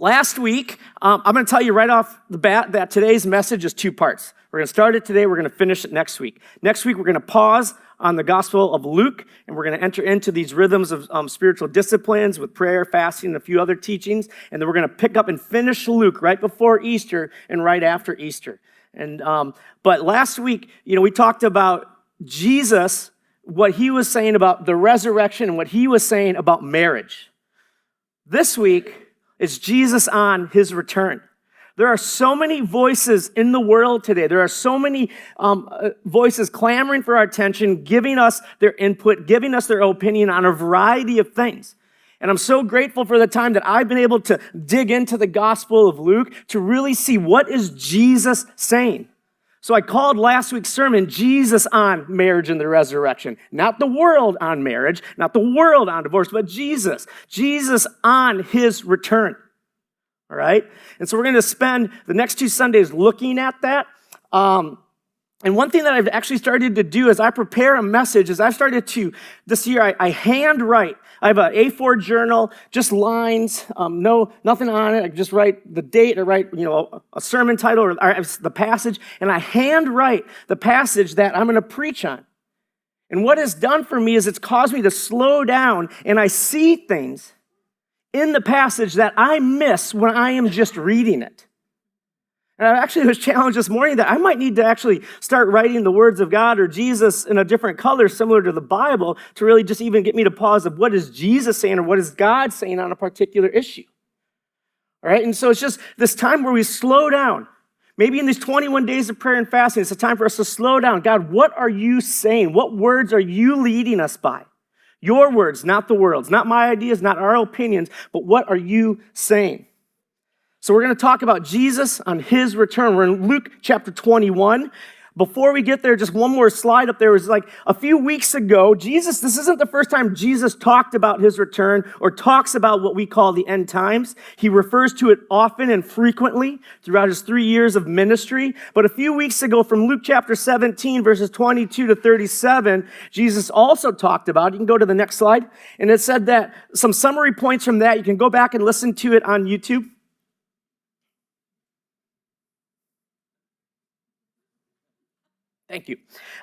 Last week, I'm going to tell you right off the bat that today's message is two parts. We're going to start it today. We're going to finish it next week. Next week, we're going to pause on the Gospel of Luke, and we're going to enter into these rhythms of spiritual disciplines with prayer, fasting, and a few other teachings. And then we're going to pick up and finish Luke right before Easter and right after Easter. And but last week, we talked about Jesus, what he was saying about the resurrection and what he was saying about marriage. This week is Jesus on his return. There are so many voices in the world today. There are so many voices clamoring for our attention, giving us their input, giving us their opinion on a variety of things. And I'm so grateful for the time that I've been able to dig into the Gospel of Luke to really see what is Jesus saying. So I called last week's sermon, Jesus on Marriage and the Resurrection. Not the world on marriage, not the world on divorce, but Jesus. Jesus on his return. All right? And so we're going to spend the next 2 Sundays looking at that. And one thing that I've actually started to do as I prepare a message is I've started to, this year, I hand write. I have an A4 journal, just lines, nothing on it. I just write the date, I write, a sermon title or the passage, and I hand write the passage that I'm going to preach on. And what it's done for me is it's caused me to slow down, and I see things in the passage that I miss when I am just reading it. And I actually was challenged this morning that I might need to actually start writing the words of God or Jesus in a different color similar to the Bible to really just even get me to pause of what is Jesus saying or what is God saying on a particular issue. All right, and so it's just this time where we slow down. Maybe in these 21 days of prayer and fasting, it's a time for us to slow down. God, what are you saying? What words are you leading us by? Your words, not the world's, not my ideas, not our opinions, but what are you saying? So we're going to talk about Jesus on his return. We're in Luke chapter 21. Before we get there, just one more slide up there. It was like a few weeks ago, this isn't the first time Jesus talked about his return or talks about what we call the end times. He refers to it often and frequently throughout his 3 years of ministry. But a few weeks ago from Luke chapter 17, verses 22 to 37, Jesus also talked about, you can go to the next slide, and it said that some summary points from that, you can go back and listen to it on YouTube. Thank you.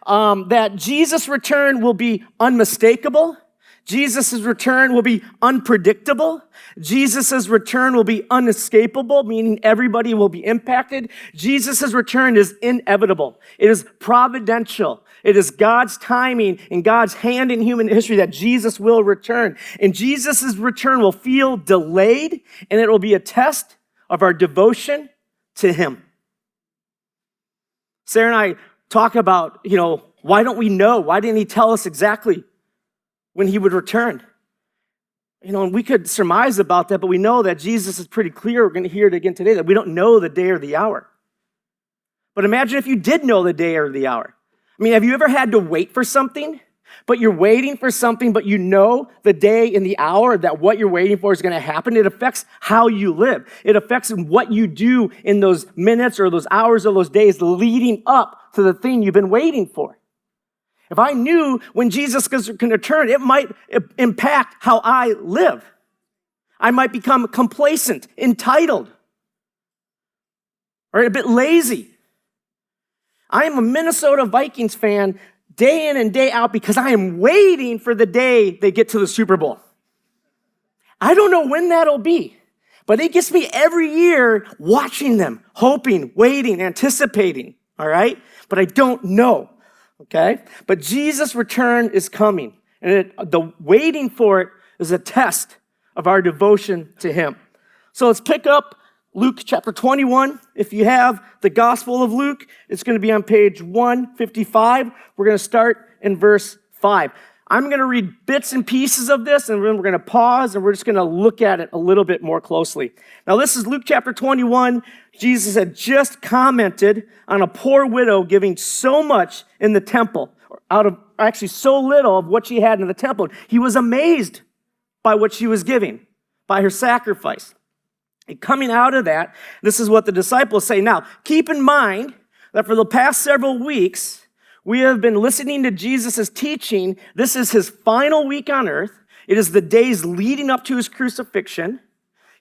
That Jesus' return will be unmistakable. Jesus' return will be unpredictable. Jesus' return will be unescapable, meaning everybody will be impacted. Jesus' return is inevitable. It is providential. It is God's timing and God's hand in human history that Jesus will return. And Jesus' return will feel delayed, and it will be a test of our devotion to him. Sarah and I talk about, why don't we know? Why didn't he tell us exactly when he would return? And we could surmise about that, but we know that Jesus is pretty clear. We're going to hear it again today, that we don't know the day or the hour. But imagine if you did know the day or the hour. Have you ever had to wait for something, but you're waiting for something, but you know the day and the hour that what you're waiting for is going to happen? It affects how you live. It affects what you do in those minutes or those hours or those days leading up to the thing you've been waiting for. If I knew when Jesus can return, it might impact how I live. I might become complacent, entitled, or a bit lazy. I am a Minnesota Vikings fan day in and day out because I am waiting for the day they get to the Super Bowl. I don't know when that'll be, but it gets me every year watching them, hoping, waiting, anticipating, all right? But I don't know, okay? But Jesus' return is coming, and the waiting for it is a test of our devotion to him. So let's pick up Luke chapter 21. If you have the Gospel of Luke, it's going to be on page 155. We're going to start in verse 5. I'm going to read bits and pieces of this, and then we're going to pause, and we're just going to look at it a little bit more closely. Now, this is Luke chapter 21. Jesus had just commented on a poor widow giving so much in the temple, out of actually so little of what she had in the temple. He was amazed by what she was giving, by her sacrifice. And coming out of that, this is what the disciples say. Now, keep in mind that for the past several weeks, we have been listening to Jesus' teaching. This is his final week on earth. It is the days leading up to his crucifixion.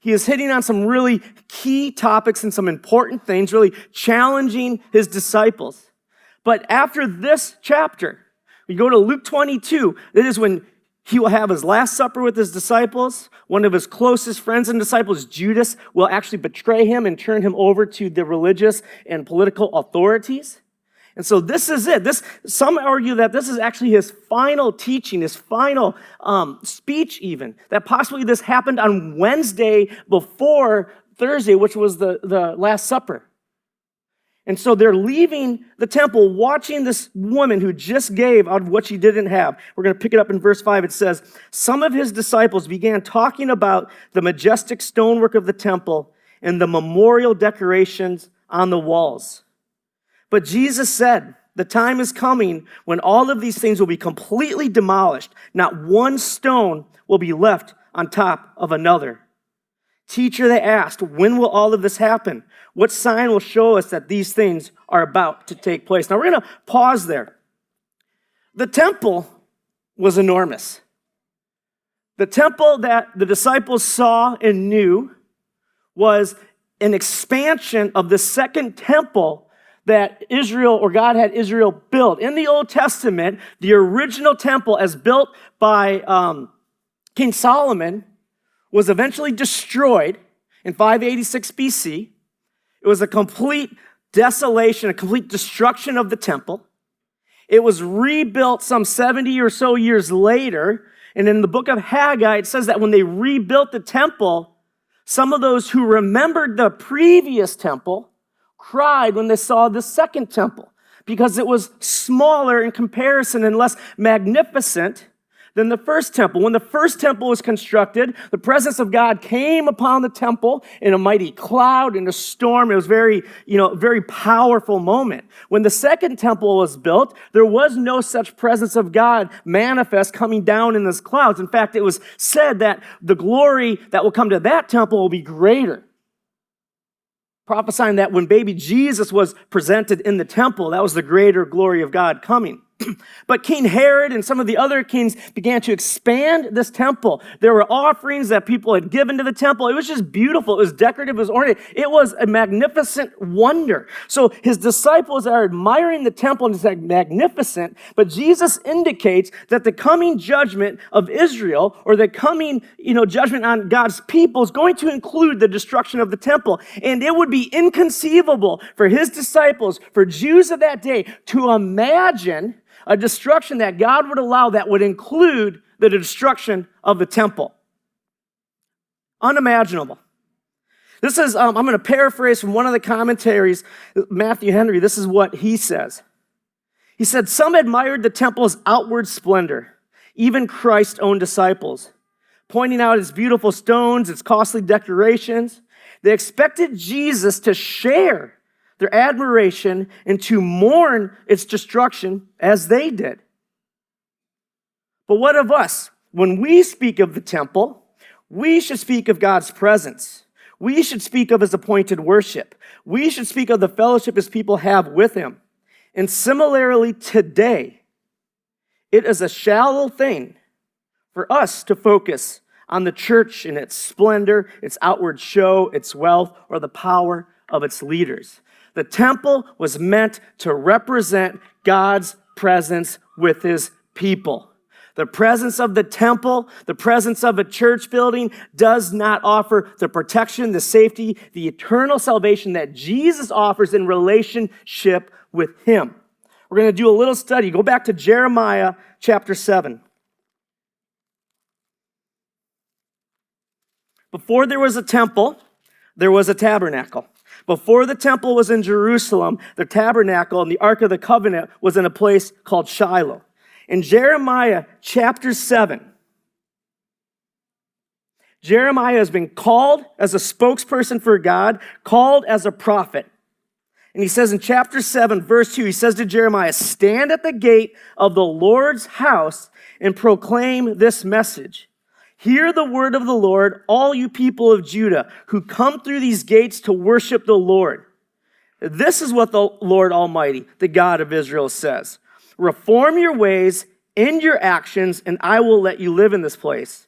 He is hitting on some really key topics and some important things, really challenging his disciples. But after this chapter, we go to Luke 22. That is when he will have his last supper with his disciples. One of his closest friends and disciples, Judas, will actually betray him and turn him over to the religious and political authorities. And so this is it. Some argue that this is actually his final teaching, his final speech even, that possibly this happened on Wednesday before Thursday, which was the Last Supper. And so they're leaving the temple, watching this woman who just gave out of what she didn't have. We're going to pick it up in verse 5. It says, some of his disciples began talking about the majestic stonework of the temple and the memorial decorations on the walls. But Jesus said, the time is coming when all of these things will be completely demolished. Not one stone will be left on top of another. Teacher, they asked, when will all of this happen? What sign will show us that these things are about to take place? Now we're going to pause there. The temple was enormous. The temple that the disciples saw and knew was an expansion of the second temple that Israel or God had Israel build. In the Old Testament, the original temple as built by King Solomon was eventually destroyed in 586 BC. It was a complete desolation, a complete destruction of the temple. It was rebuilt some 70 or so years later. And in the book of Haggai, it says that when they rebuilt the temple, some of those who remembered the previous temple cried when they saw the second temple because it was smaller in comparison and less magnificent than the first temple. When the first temple was constructed, the presence of God came upon the temple in a mighty cloud, in a storm. It was very powerful moment. When the second temple was built, there was no such presence of God manifest coming down in those clouds. In fact, it was said that the glory that will come to that temple will be greater. Prophesying that when baby Jesus was presented in the temple, that was the greater glory of God coming. But King Herod and some of the other kings began to expand this temple. There were offerings that people had given to the temple. It was just beautiful. It was decorative. It was ornate. It was a magnificent wonder. So his disciples are admiring the temple and it's like magnificent. But Jesus indicates that the coming judgment of Israel or the coming, judgment on God's people is going to include the destruction of the temple. And it would be inconceivable for his disciples, for Jews of that day, to imagine a destruction that God would allow that would include the destruction of the temple. Unimaginable. This is, I'm going to paraphrase from one of the commentaries, Matthew Henry. This is what he says. He said, some admired the temple's outward splendor, even Christ's own disciples, pointing out its beautiful stones, its costly decorations. They expected Jesus to share their admiration and to mourn its destruction as they did. But what of us? When we speak of the temple, we should speak of God's presence. We should speak of his appointed worship. We should speak of the fellowship his people have with him. And similarly today, it is a shallow thing for us to focus on the church and its splendor, its outward show, its wealth, or the power of its leaders. The temple was meant to represent God's presence with his people. The presence of the temple, the presence of a church building does not offer the protection, the safety, the eternal salvation that Jesus offers in relationship with him. We're going to do a little study. Go back to Jeremiah chapter 7. Before there was a temple, there was a tabernacle. Before the temple was in Jerusalem, the tabernacle and the Ark of the Covenant was in a place called Shiloh. In Jeremiah chapter 7, Jeremiah has been called as a spokesperson for God, called as a prophet. And he says in chapter 7, verse 2, he says to Jeremiah, stand at the gate of the Lord's house and proclaim this message. Hear the word of the Lord, all you people of Judah who come through these gates to worship the Lord. This is what the Lord Almighty, the God of Israel, says. Reform your ways and your actions, and I will let you live in this place.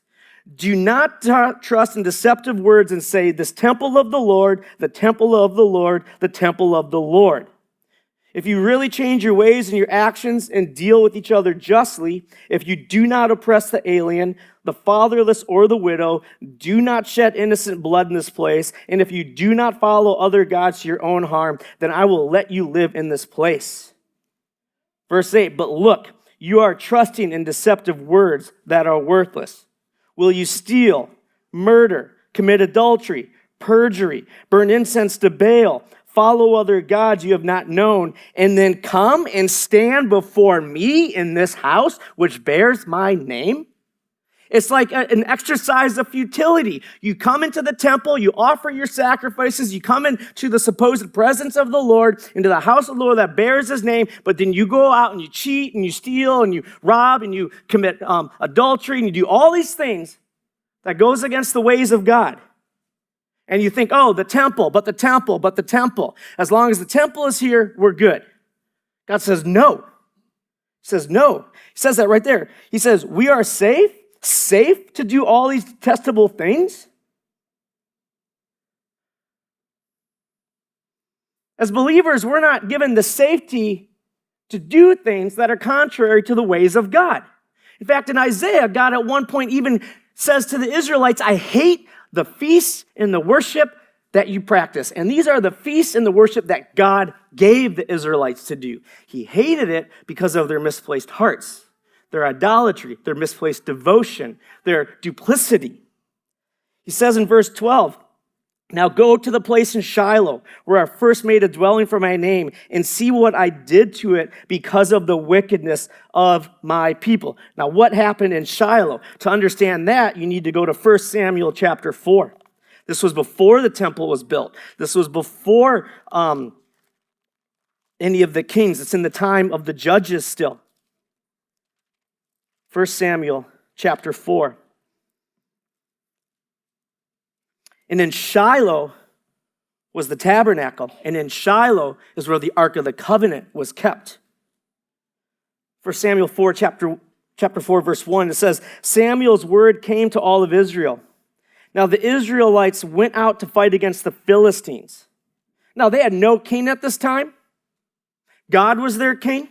Do not trust in deceptive words and say, this temple of the Lord, the temple of the Lord, the temple of the Lord. If you really change your ways and your actions and deal with each other justly, if you do not oppress the alien, the fatherless, or the widow, do not shed innocent blood in this place, and if you do not follow other gods to your own harm, then I will let you live in this place. Verse 8, but look, you are trusting in deceptive words that are worthless. Will you steal, murder, commit adultery, perjury, burn incense to Baal, follow other gods you have not known, and then come and stand before me in this house which bears my name? It's like an exercise of futility. You come into the temple, you offer your sacrifices, you come into the supposed presence of the Lord, into the house of the Lord that bears his name, but then you go out and you cheat and you steal and you rob and you commit adultery and you do all these things that goes against the ways of God. And you think, oh, the temple, but the temple, but the temple. As long as the temple is here, we're good. God says no. He says no. He says that right there. He says, we are safe to do all these detestable things? As believers, we're not given the safety to do things that are contrary to the ways of God. In fact, in Isaiah, God at one point even says to the Israelites, I hate the feasts and the worship that you practice. And these are the feasts and the worship that God gave the Israelites to do. He hated it because of their misplaced hearts, their idolatry, their misplaced devotion, their duplicity. He says in verse 12, now go to the place in Shiloh where I first made a dwelling for my name and see what I did to it because of the wickedness of my people. Now, what happened in Shiloh? To understand that, you need to go to 1 Samuel chapter 4. This was before the temple was built. This was before any of the kings. It's in the time of the judges still. 1 Samuel chapter 4. And in Shiloh was the tabernacle, and in Shiloh is where the Ark of the Covenant was kept. 1 Samuel 4, chapter 4, verse 1, it says, Samuel's word came to all of Israel. Now the Israelites went out to fight against the Philistines. Now they had no king at this time. God was their king.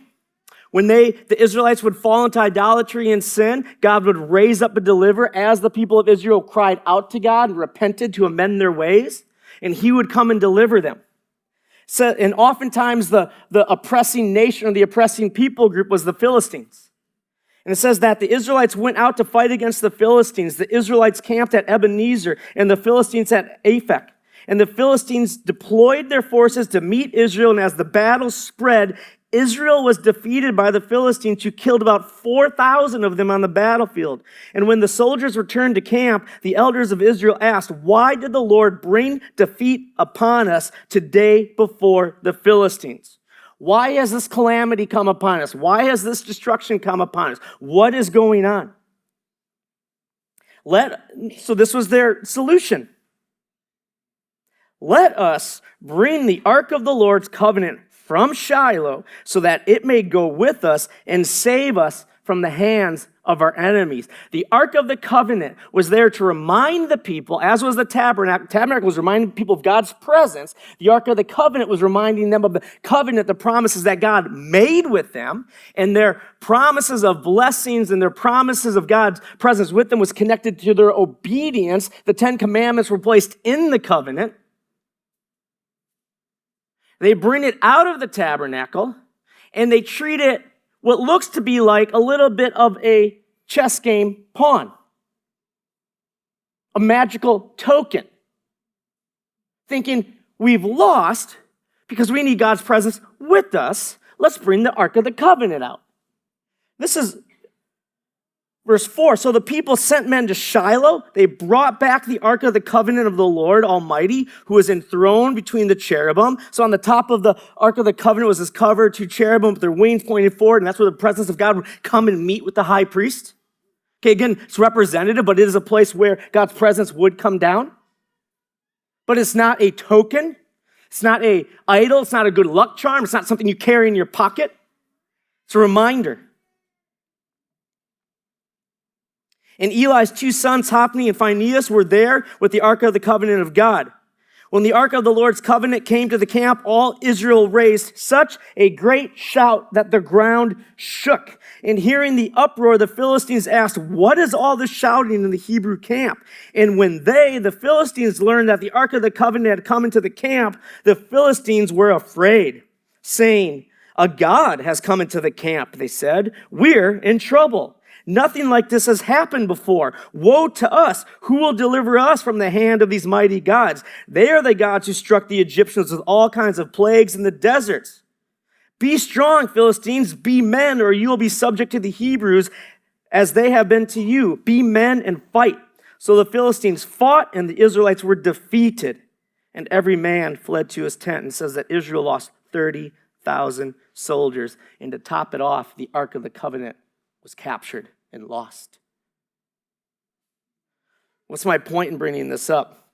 When the Israelites would fall into idolatry and sin, God would raise up a deliverer as the people of Israel cried out to God and repented to amend their ways, and he would come and deliver them. So, and oftentimes the oppressing nation or the oppressing people group was the Philistines. And it says that the Israelites went out to fight against the Philistines. The Israelites camped at Ebenezer and the Philistines at Aphek. And the Philistines deployed their forces to meet Israel, and as the battle spread, Israel was defeated by the Philistines, who killed about 4,000 of them on the battlefield. And when the soldiers returned to camp, the elders of Israel asked, why did the Lord bring defeat upon us today before the Philistines? Why has this calamity come upon us? Why has this destruction come upon us? What is going on? So this was their solution. Let us bring the ark of the Lord's covenant from Shiloh so that it may go with us and save us from the hands of our enemies. The Ark of the Covenant was there to remind the people, as was the tabernacle. The tabernacle was reminding people of God's presence. The Ark of the Covenant was reminding them of the covenant, the promises that God made with them, and their promises of blessings and their promises of God's presence with them was connected to their obedience. The 10 Commandments were placed in the covenant. They bring it out of the tabernacle, and they treat it what looks to be like a little bit of a chess game pawn, a magical token, thinking we've lost because we need God's presence with us. Let's bring the Ark of the Covenant out. This is verse 4, so the people sent men to Shiloh. They brought back the Ark of the Covenant of the Lord Almighty, who was enthroned between the cherubim. So on the top of the Ark of the Covenant was this cover, 2 cherubim with their wings pointed forward, and that's where the presence of God would come and meet with the high priest. Okay, again, it's representative, but it is a place where God's presence would come down. But it's not a token. It's not an idol. It's not a good luck charm. It's not something you carry in your pocket. It's a reminder. And Eli's two sons, Hophni and Phinehas, were there with the Ark of the Covenant of God. When the Ark of the Lord's covenant came to the camp, all Israel raised such a great shout that the ground shook. And hearing the uproar, the Philistines asked, "What is all this shouting in the Hebrew camp?" And when the Philistines, learned that the Ark of the Covenant had come into the camp, the Philistines were afraid, saying, "A god has come into the camp," they said. "We're in trouble. Nothing like this has happened before. Woe to us! Who will deliver us from the hand of these mighty gods? They are the gods who struck the Egyptians with all kinds of plagues in the deserts. Be strong, Philistines, be men, or you will be subject to the Hebrews as they have been to you. Be men and fight." So the Philistines fought, and the Israelites were defeated, and every man fled to his tent. And says that Israel lost 30,000 soldiers. And to top it off, the Ark of the Covenant was captured and lost. What's my point in bringing this up?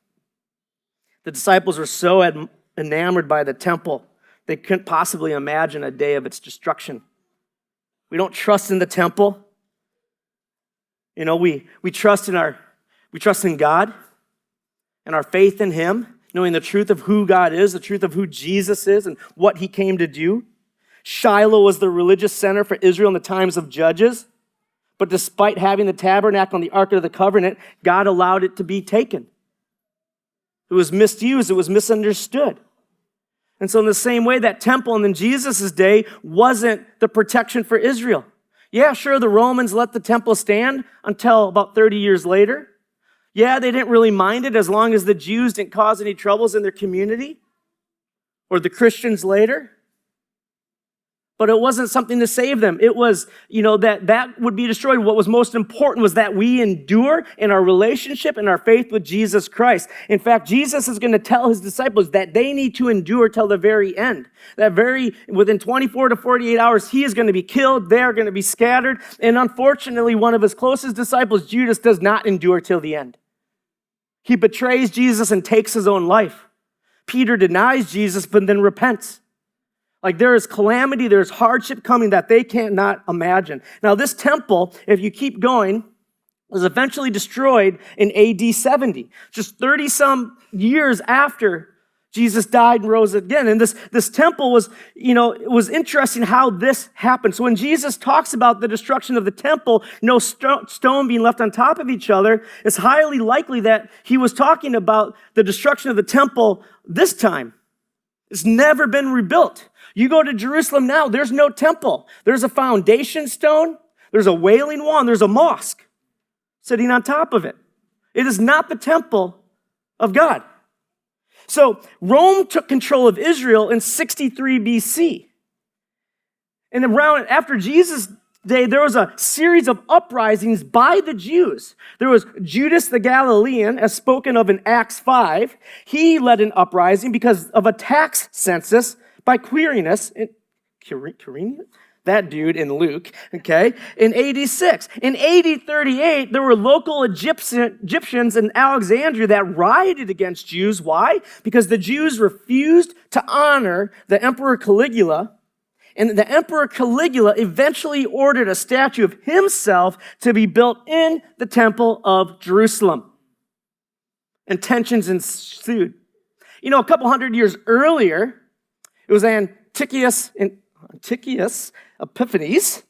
The disciples were so enamored by the temple, they couldn't possibly imagine a day of its destruction. We don't trust in the temple. You know, we trust in God and our faith in Him, knowing the truth of who God is, the truth of who Jesus is, and what He came to do. Shiloh was the religious center for Israel in the times of Judges. But despite having the tabernacle and the Ark of the Covenant, God allowed it to be taken. It was misused. It was misunderstood. And so in the same way, that temple in Jesus' day wasn't the protection for Israel. Yeah, sure, the Romans let the temple stand until about 30 years later. Yeah, they didn't really mind it as long as the Jews didn't cause any troubles in their community, or the Christians later. But it wasn't something to save them. It was, that would be destroyed. What was most important was that we endure in our relationship and our faith with Jesus Christ. In fact, Jesus is going to tell His disciples that they need to endure till the very end. Within 24 to 48 hours, He is going to be killed. They're going to be scattered. And unfortunately, one of His closest disciples, Judas, does not endure till the end. He betrays Jesus and takes his own life. Peter denies Jesus, but then repents. Like, there is calamity, there's hardship coming that they cannot imagine. Now, this temple, if you keep going, was eventually destroyed in AD 70, just 30-some years after Jesus died and rose again. And this temple was, it was interesting how this happened. So when Jesus talks about the destruction of the temple, no stone being left on top of each other, it's highly likely that He was talking about the destruction of the temple this time. It's never been rebuilt. You go to Jerusalem now, there's no temple. There's a foundation stone, there's a wailing wall, and there's a mosque sitting on top of it. It is not the temple of God. So Rome took control of Israel in 63 BC. And around after Jesus' day, there was a series of uprisings by the Jews. There was Judas the Galilean, as spoken of in Acts 5. He led an uprising because of a tax census by Quirinius, that dude in Luke, okay, in AD 6. In AD 38, there were local Egyptians in Alexandria that rioted against Jews. Why? Because the Jews refused to honor the Emperor Caligula, and the Emperor Caligula eventually ordered a statue of himself to be built in the Temple of Jerusalem. And tensions ensued. A couple hundred years earlier, it was Antiochus Epiphanes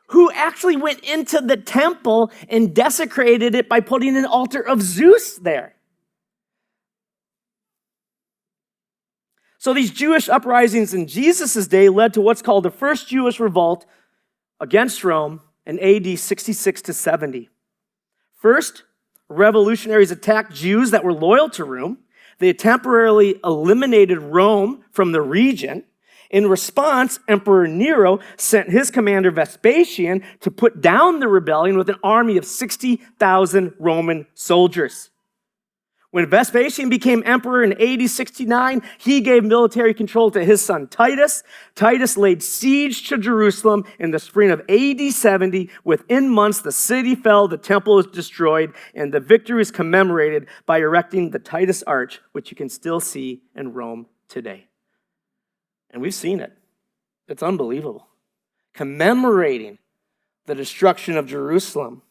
who actually went into the temple and desecrated it by putting an altar of Zeus there. So these Jewish uprisings in Jesus' day led to what's called the First Jewish Revolt against Rome in AD 66 to 70. First, revolutionaries attacked Jews that were loyal to Rome. They temporarily eliminated Rome from the region. In response, Emperor Nero sent his commander Vespasian to put down the rebellion with an army of 60,000 Roman soldiers. When Vespasian became emperor in AD 69, he gave military control to his son Titus. Titus laid siege to Jerusalem in the spring of AD 70. Within months, the city fell, the temple was destroyed, and the victory is commemorated by erecting the Titus Arch, which you can still see in Rome today. And we've seen it. It's unbelievable. Commemorating the destruction of Jerusalem.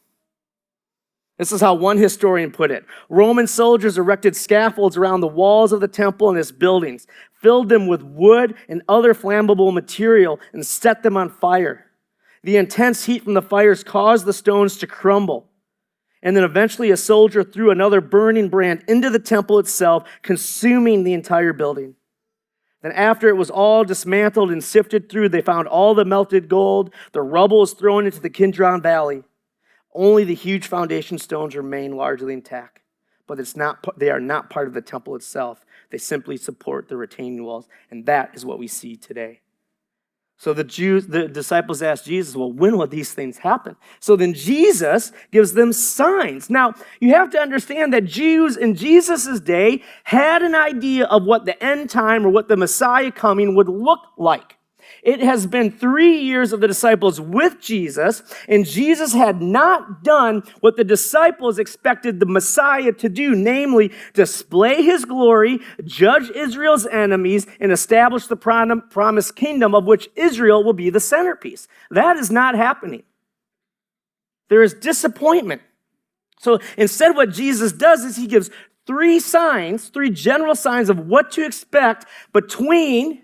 This is how one historian put it. Roman soldiers erected scaffolds around the walls of the temple and its buildings, filled them with wood and other flammable material, and set them on fire. The intense heat from the fires caused the stones to crumble. And then eventually a soldier threw another burning brand into the temple itself, consuming the entire building. Then after it was all dismantled and sifted through, they found all the melted gold. The rubble was thrown into the Kidron Valley. Only the huge foundation stones remain largely intact. But they are not part of the temple itself. They simply support the retaining walls. And that is what we see today. So the disciples asked Jesus, well, when will these things happen? So then Jesus gives them signs. Now, you have to understand that Jews in Jesus' day had an idea of what the end time or what the Messiah coming would look like. It has been 3 years of the disciples with Jesus, and Jesus had not done what the disciples expected the Messiah to do, namely display his glory, judge Israel's enemies, and establish the promised kingdom of which Israel will be the centerpiece. That is not happening. There is disappointment. So instead what Jesus does is he gives 3 signs, 3 general signs of what to expect between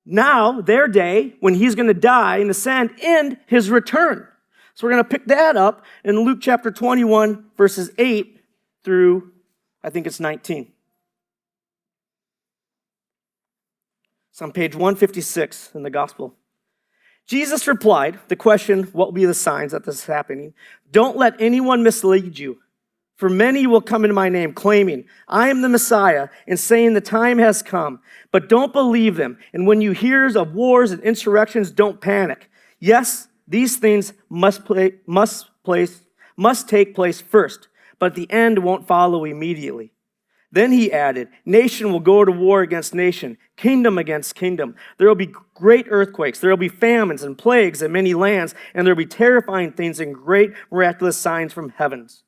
now, their day, when he's going to die and ascend, and his return. So we're going to pick that up in Luke chapter 21, verses 8 through, I think it's 19. It's on page 156 in the gospel. Jesus replied, the question, what will be the signs that this is happening? Don't let anyone mislead you. For many will come in my name, claiming, I am the Messiah, and saying the time has come. But don't believe them. And when you hear of wars and insurrections, don't panic. Yes, these things must take place first, but the end won't follow immediately. Then he added, nation will go to war against nation, kingdom against kingdom. There will be great earthquakes. There will be famines and plagues in many lands, and there will be terrifying things and great miraculous signs from heavens.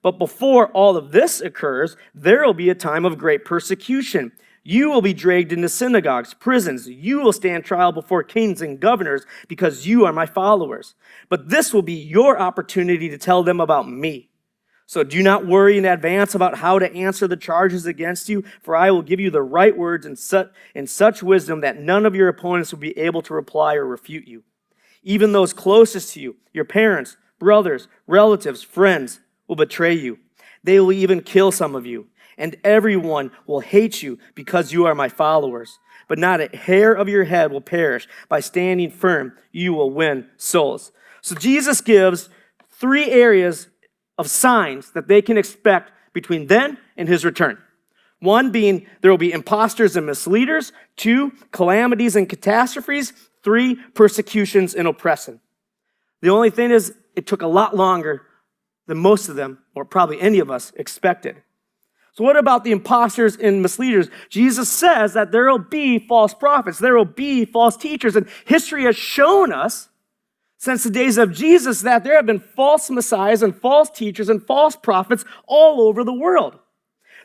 But before all of this occurs, there will be a time of great persecution. You will be dragged into synagogues, prisons. You will stand trial before kings and governors because you are my followers. But this will be your opportunity to tell them about me. So do not worry in advance about how to answer the charges against you, for I will give you the right words and such wisdom that none of your opponents will be able to reply or refute you. Even those closest to you, your parents, brothers, relatives, friends, will betray you. They will even kill some of you, and everyone will hate you because you are my followers. But not a hair of your head will perish. By standing firm, you will win souls. So Jesus gives 3 areas of signs that they can expect between then and his return. 1 being there will be imposters and misleaders. 2, calamities and catastrophes. 3, persecutions and oppression. The only thing is, it took a lot longer than most of them, or probably any of us, expected. So what about the imposters and misleaders? Jesus says that there will be false prophets, there will be false teachers, and history has shown us since the days of Jesus that there have been false messiahs and false teachers and false prophets all over the world.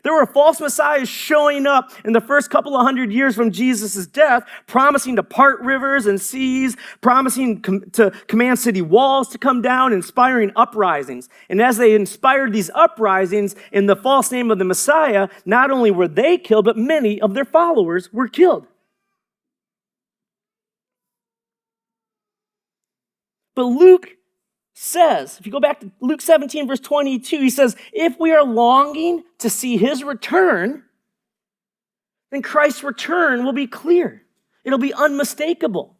There were false messiahs showing up in the first couple of 100 years from Jesus' death, promising to part rivers and seas, promising to command city walls to come down, inspiring uprisings. And as they inspired these uprisings in the false name of the Messiah, not only were they killed, but many of their followers were killed. But Luke says, if you go back to Luke 17, verse 22, he says, if we are longing to see his return, then Christ's return will be clear. It'll be unmistakable.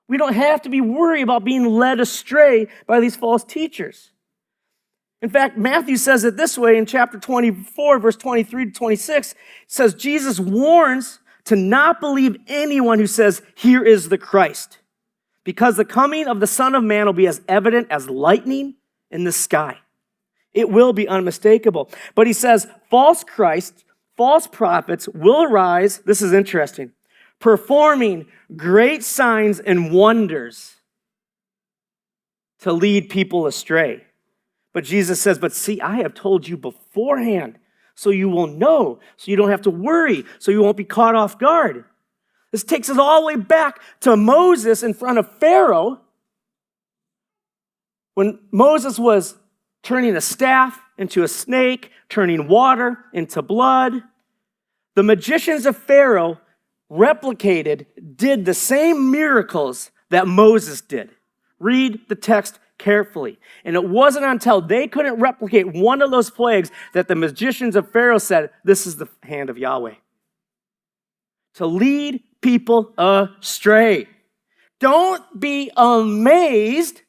We don't have to be worried about being led astray by these false teachers. In fact, Matthew says it this way in chapter 24, verse 23 to 26. It says, Jesus warns to not believe anyone who says, here is the Christ, because the coming of the Son of Man will be as evident as lightning in the sky. It will be unmistakable. But he says, false Christs, false prophets will arise, this is interesting, performing great signs and wonders to lead people astray. But Jesus says, but see, I have told you beforehand, so you will know, so you don't have to worry, so you won't be caught off guard. This takes us all the way back to Moses in front of Pharaoh. When Moses was turning a staff into a snake, turning water into blood. The magicians of Pharaoh did the same miracles that Moses did. Read the text carefully. And it wasn't until they couldn't replicate one of those plagues that the magicians of Pharaoh said, this is the hand of Yahweh. To lead people astray. Don't be amazed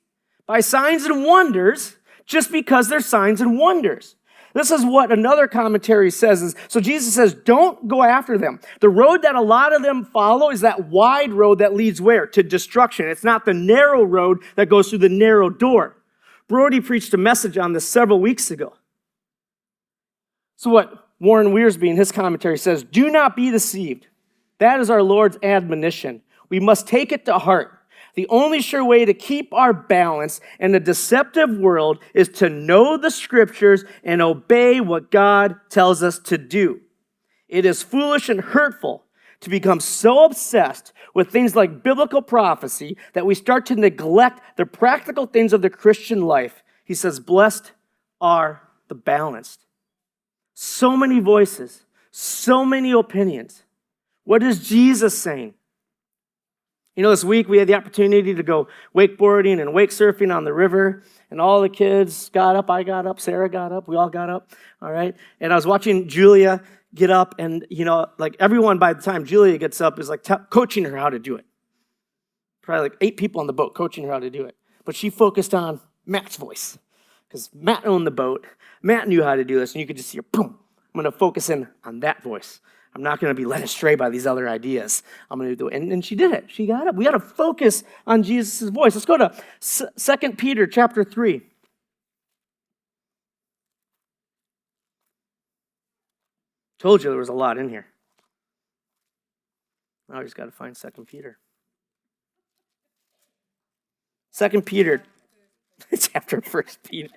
by signs and wonders just because they're signs and wonders. This is what another commentary says. So Jesus says, don't go after them. The road that a lot of them follow is that wide road that leads where? To destruction. It's not the narrow road that goes through the narrow door. Brody preached a message on this several weeks ago. So what Warren Wiersbe in his commentary says, do not be deceived. That is our Lord's admonition. We must take it to heart. The only sure way to keep our balance in a deceptive world is to know the scriptures and obey what God tells us to do. It is foolish and hurtful to become so obsessed with things like biblical prophecy that we start to neglect the practical things of the Christian life. He says, blessed are the balanced. So many voices, so many opinions. What is Jesus saying? You know, this week we had the opportunity to go wakeboarding and wake surfing on the river, and all the kids got up, I got up, Sarah got up, we all got up, all right? And I was watching Julia get up, and, you know, like everyone by the time Julia gets up is like coaching her how to do it. Probably like 8 people on the boat coaching her how to do it. But she focused on Matt's voice, because Matt owned the boat. Matt knew how to do this, and you could just see her, boom, I'm going to focus in on that voice. I'm not going to be led astray by these other ideas. I'm going to do it. And she did it. She got up. We got to focus on Jesus' voice. Let's go to 2 Peter chapter 3. Told you there was a lot in here. Now I just got to find 2 Peter. 2 Peter, it's after 1 Peter.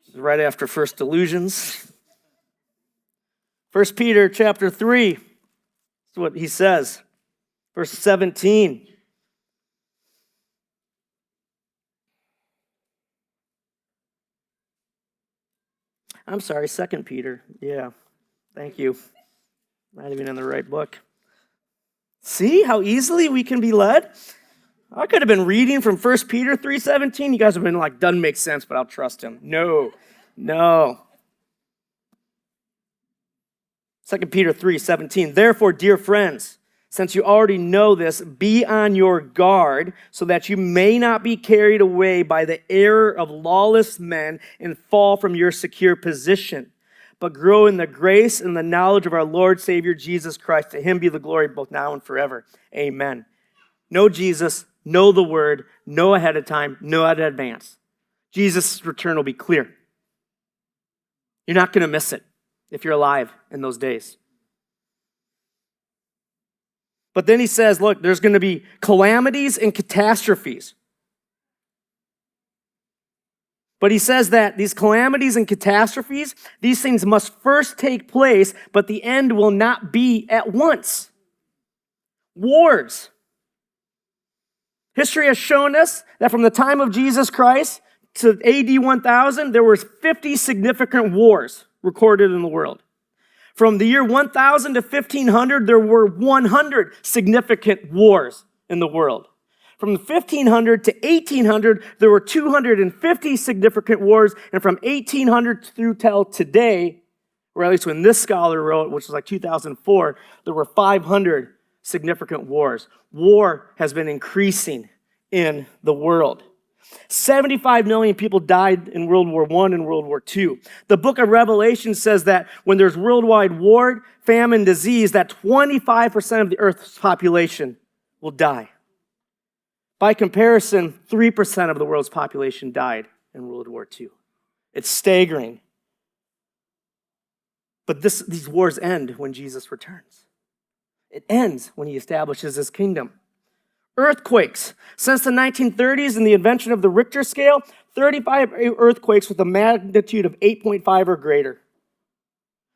It's right after First Delusions. 1 Peter chapter 3, that's what he says. Verse 17. I'm sorry, 2 Peter. Yeah, thank you. Not even in the right book. See how easily we can be led? I could have been reading from 1 Peter 3:17. You guys have been like, doesn't make sense, but I'll trust him. No. 2 Peter 3:17. Therefore, dear friends, since you already know this, be on your guard so that you may not be carried away by the error of lawless men and fall from your secure position, but grow in the grace and the knowledge of our Lord Savior Jesus Christ. To him be the glory both now and forever. Amen. Know Jesus, know the word, know ahead of time, know how to advance. Jesus' return will be clear. You're not going to miss it if you're alive in those days. But then he says, look, there's going to be calamities and catastrophes. But he says that these calamities and catastrophes, these things must first take place, but the end will not be at once. Wars. History has shown us that from the time of Jesus Christ to AD 1000, there were 50 significant wars recorded in the world. From the year 1000 to 1500, there were 100 significant wars in the world. From 1500 to 1800, there were 250 significant wars. And from 1800 through till today, or at least when this scholar wrote, which was like 2004, there were 500 significant wars. War has been increasing in the world. 75 million people died in World War I and World War II. The book of Revelation says that when there's worldwide war, famine, disease, that 25% of the earth's population will die. By comparison, 3% of the world's population died in World War II. It's staggering. But these wars end when Jesus returns. It ends when he establishes his kingdom. Earthquakes. Since the 1930s and the invention of the Richter scale, 35 earthquakes with a magnitude of 8.5 or greater.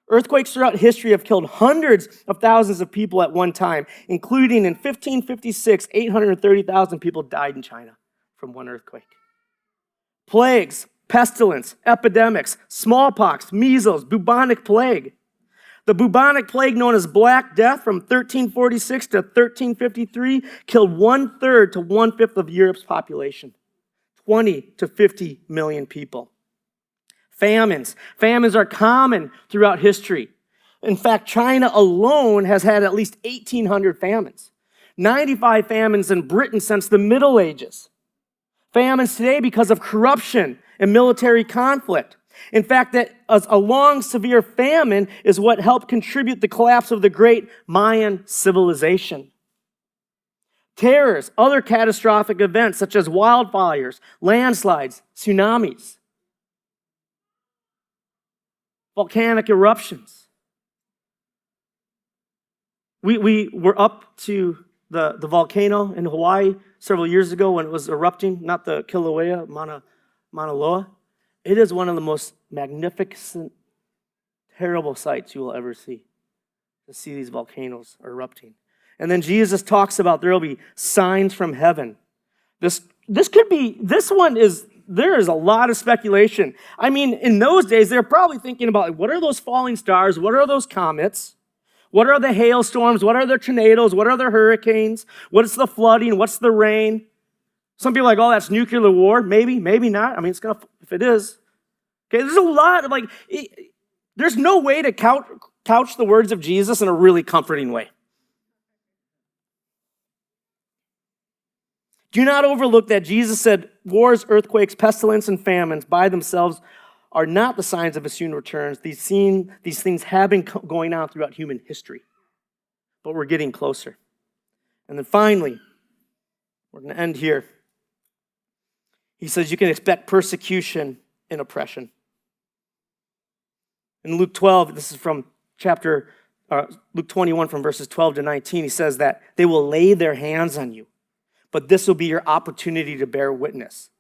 Earthquakes throughout history have killed hundreds of thousands of people at one time, including in 1556, 830,000 people died in China from one earthquake. Plagues, pestilence, epidemics, smallpox, measles, bubonic plague. The bubonic plague, known as Black Death, from 1346 to 1353, killed 1/3 to 1/5 of Europe's population, 20 to 50 million people. Famines. Famines are common throughout history. In fact, China alone has had at least 1,800 famines. 95 famines in Britain since the Middle Ages. Famines today because of corruption and military conflict. In fact, that a long, severe famine is what helped contribute the collapse of the great Mayan civilization. Terrors, other catastrophic events such as wildfires, landslides, tsunamis, volcanic eruptions. We were up to the volcano in Hawaii several years ago when it was erupting, not the Kilauea, Mauna Loa. It is one of the most magnificent, terrible sights you will ever see, to see these volcanoes erupting. And then Jesus talks about there will be signs from heaven. There is a lot of speculation. I mean, in those days, they're probably thinking about, what are those falling stars? What are those comets? What are the hailstorms? What are the tornadoes? What are the hurricanes? What's the flooding? What's the rain? Some people are like, oh, that's nuclear war. Maybe, maybe not. I mean, if it is. Okay, there's a lot of there's no way to couch the words of Jesus in a really comforting way. Do not overlook that Jesus said wars, earthquakes, pestilence, and famines by themselves are not the signs of his soon returns. These things have been going on throughout human history, but we're getting closer. And then finally, we're going to end here. He says you can expect persecution and oppression. In Luke 12, this is from Luke 21 from verses 12 to 19, he says that they will lay their hands on you, but this will be your opportunity to bear witness.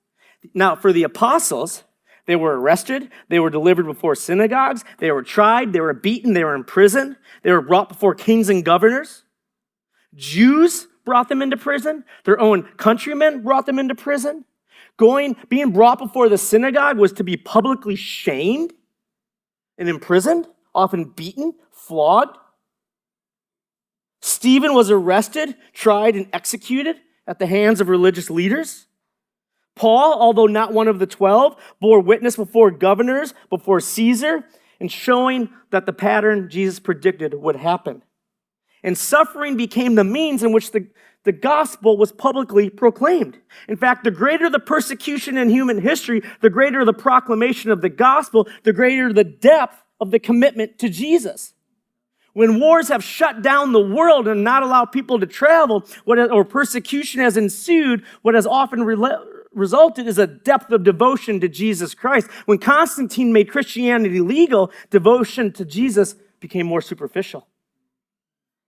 Now, for the apostles, they were arrested, they were delivered before synagogues, they were tried, they were beaten, they were imprisoned, they were brought before kings and governors. Jews brought them into prison, their own countrymen brought them into prison. Being brought before the synagogue was to be publicly shamed and imprisoned, often beaten, flogged. Stephen was arrested, tried, and executed at the hands of religious leaders. Paul, although not one of the 12, bore witness before governors, before Caesar, and showing that the pattern Jesus predicted would happen. And suffering became the means in which the gospel was publicly proclaimed. In fact, the greater the persecution in human history, the greater the proclamation of the gospel, the greater the depth of the commitment to Jesus. When wars have shut down the world and not allowed people to travel, or persecution has ensued, what has often resulted is a depth of devotion to Jesus Christ. When Constantine made Christianity legal, devotion to Jesus became more superficial.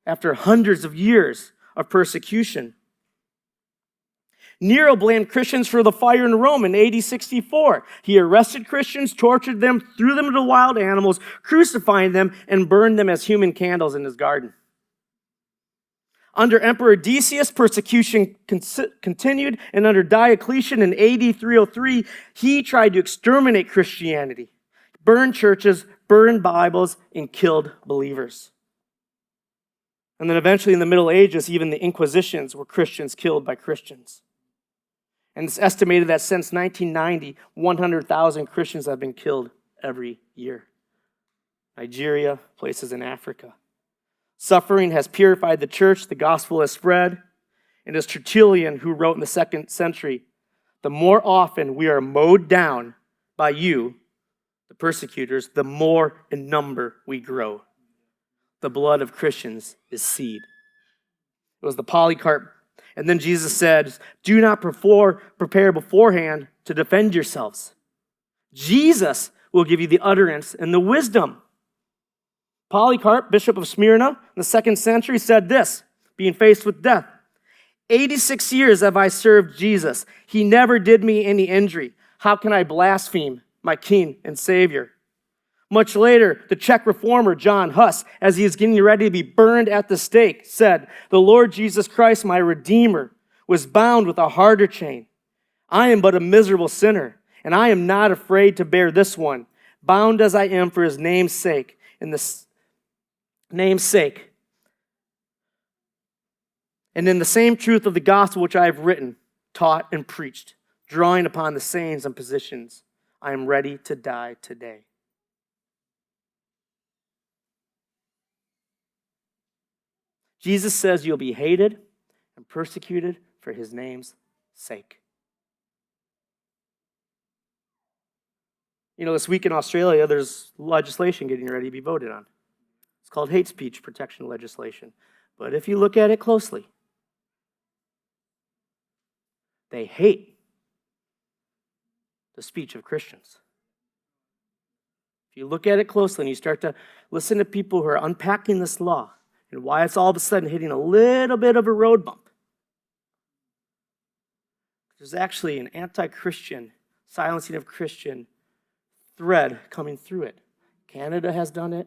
After hundreds of years of persecution, Nero blamed Christians for the fire in Rome in AD 64. He arrested Christians, tortured them, threw them to wild animals, crucified them, and burned them as human candles in his garden. Under Emperor Decius, persecution continued, and under Diocletian in AD 303, he tried to exterminate Christianity, burned churches, burned Bibles, and killed believers. And then eventually in the Middle Ages, even the Inquisitions were Christians killed by Christians. And it's estimated that since 1990, 100,000 Christians have been killed every year. Nigeria, places in Africa. Suffering has purified the church, the gospel has spread. And as Tertullian, who wrote in the 2nd century, the more often we are mowed down by you, the persecutors, the more in number we grow. The blood of Christians is seed. It was the Polycarp. And then Jesus said, do not prepare beforehand to defend yourselves. Jesus will give you the utterance and the wisdom. Polycarp, bishop of Smyrna in the 2nd century, said this, being faced with death. 86 years have I served Jesus. He never did me any injury. How can I blaspheme my King and Savior? Much later, the Czech reformer John Hus, as he is getting ready to be burned at the stake, said, the Lord Jesus Christ, my Redeemer, was bound with a harder chain. I am but a miserable sinner, And I am not afraid to bear this one, bound as I am for his name's sake. In the name's sake. And in the same truth of the gospel which I have written, taught, and preached, drawing upon the sayings and positions, I am ready to die today. Jesus says you'll be hated and persecuted for his name's sake. You know, this week in Australia, there's legislation getting ready to be voted on. It's called hate speech protection legislation. But if you look at it closely, they hate the speech of Christians. If you look at it closely and you start to listen to people who are unpacking this law and why it's all of a sudden hitting a little bit of a road bump, there's actually an anti-Christian, silencing of Christian thread coming through it. Canada has done it.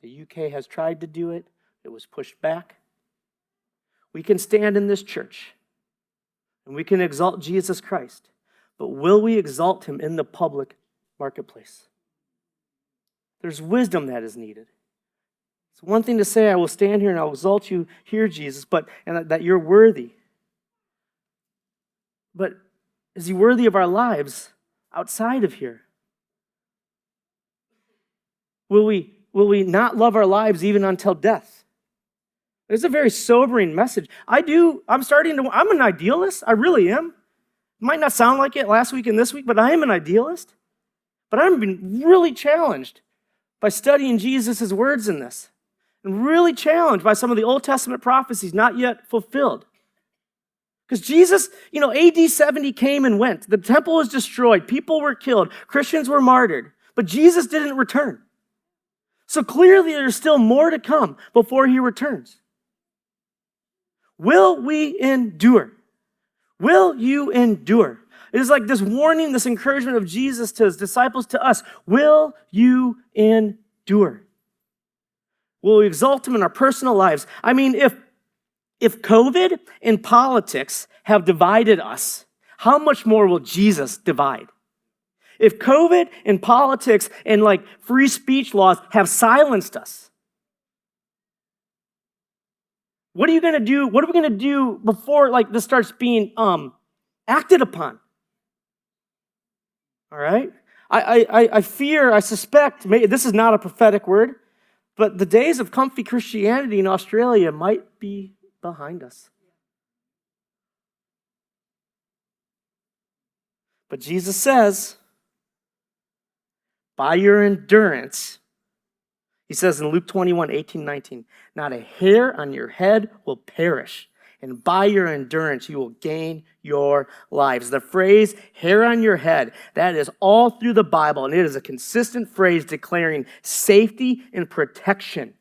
The UK has tried to do it. It was pushed back. We can stand in this church and we can exalt Jesus Christ, but will we exalt him in the public marketplace? There's wisdom that is needed. It's one thing to say, I will stand here and I'll exalt you here, Jesus, and that you're worthy. But is he worthy of our lives outside of here? Will we not love our lives even until death? It's a very sobering message. I'm an idealist. I really am. It might not sound like it last week and this week, but I am an idealist. But I've been really challenged by studying Jesus' words in this. And really challenged by some of the Old Testament prophecies not yet fulfilled. Because Jesus, AD 70 came and went. The temple was destroyed. People were killed. Christians were martyred. But Jesus didn't return. So clearly there's still more to come before he returns. Will we endure? Will you endure? It is like this warning, this encouragement of Jesus to his disciples, to us. Will you endure? Will we exalt him in our personal lives? I mean, if COVID and politics have divided us, how much more will Jesus divide? If COVID and politics and free speech laws have silenced us, what are you going to do? What are we going to do before this starts being acted upon? All right? I suspect, this is not a prophetic word, but the days of comfy Christianity in Australia might be behind us. But Jesus says, by your endurance, he says in Luke 21, 18, 19, not a hair on your head will perish, and by your endurance you will gain your lives. The phrase, hair on your head, that is all through the Bible, and it is a consistent phrase declaring safety and protection.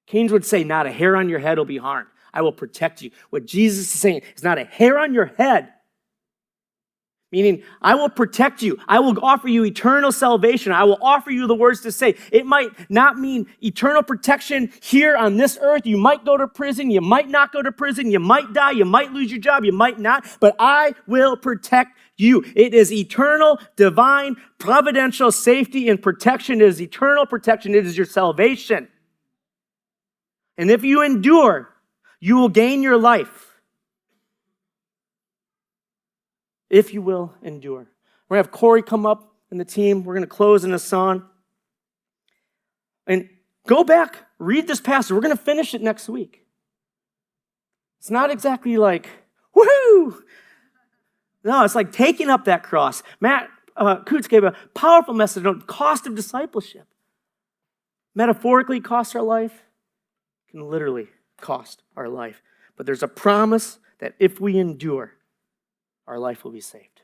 Kings would say, not a hair on your head will be harmed. I will protect you. What Jesus is saying is not a hair on your head, meaning I will protect you. I will offer you eternal salvation. I will offer you the words to say. It might not mean eternal protection here on this earth. You might go to prison. You might not go to prison. You might die. You might lose your job. You might not. But I will protect you. It is eternal, divine, providential safety and protection. It is eternal protection. It is your salvation. And if you endure, you will gain your life. If you will endure. We're going to have Corey come up and the team. We're going to close in a song. And go back, read this passage. We're going to finish it next week. It's not exactly like, woohoo! No, it's like taking up that cross. Matt Coots gave a powerful message on the cost of discipleship. Metaphorically costs our life, can literally cost our life. But there's a promise that if we endure, our life will be saved.